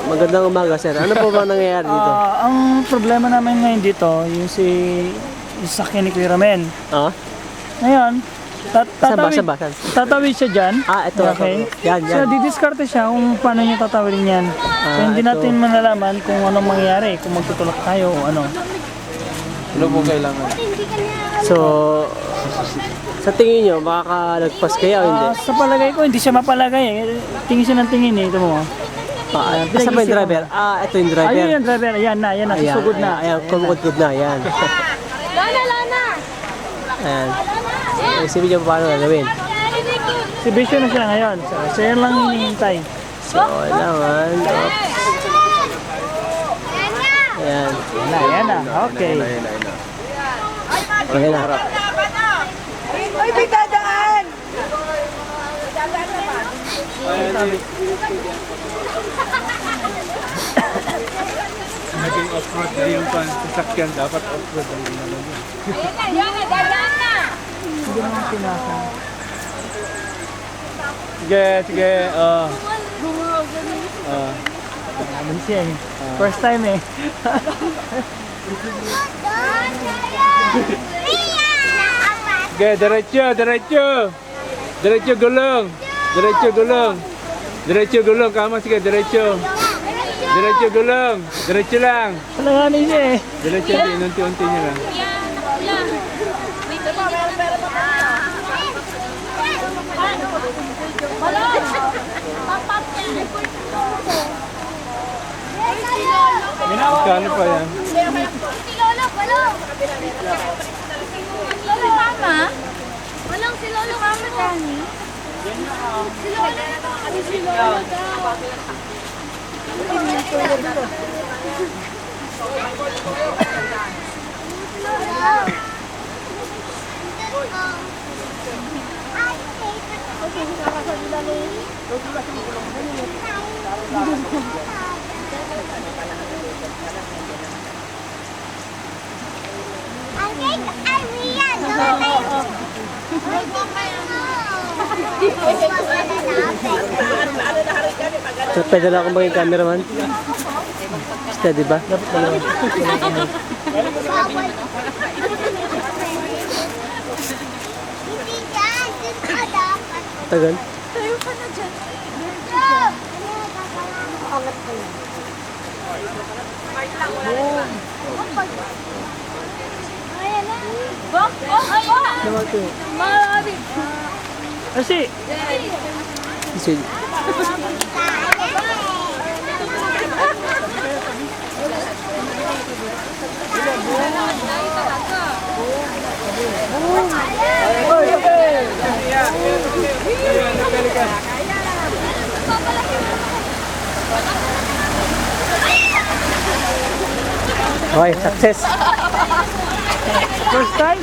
Magandang umaga, sir. Ano po ba nangyayari dito? Ang problema namin ngayon dito, yung sasakyan ni Kuya Ramel. Ngayon, tatawid siya dyan. Ito. Okay. Yan. So, didiskarte siya kung paano niya tatawidin yan. So, hindi natin malalaman kung anong mangyayari, kung magtutulak tayo o ano. Ano po kailangan? So, sa tingin nyo, makakalagpas kaya o hindi? Sa palagay ko, hindi siya mapalagay eh. Tingin siya ng tingin eh. Ito mo. Asa ba yung driver? Ito yung driver. Ayun yung driver. Ayan na, susugod na. Ayan, kumukod na, ayan. Lana! Ayan. Isipin nyo paano gagawin. Si Bisyo na siya ngayon. So, siya lang hinihintay. So, kailangan. Ayan. Ayan na. Okay. Ayan na. Harap. Ay, may dadaan! Naging off-road na yung sasakyan. Dapat off-road ang ginagawa niya. Ayan na, dadaan na! Hindi naman pinasa. Sige. Ano siya eh. First time eh. Sige, diretso. Diretso gulong. Kama, sige, diretso. Diretso gulong. Diretso lang. Palanganin siya eh. Diretso din, unti-unti niya lang. Kano pa yan? Si Lolo, balong! Lolo Mama? Walang si Lolo Mama, Dani? Si Lolo daw. So, pwede lang akong maging cameraman. Steady ba? Dapat dalawa. Tagal. Tayo ka na dyan. Angat ka lang. Ayan na. Bok! Ayan na. Namati. Marami. Kasi, Sige. Okay, success. first time.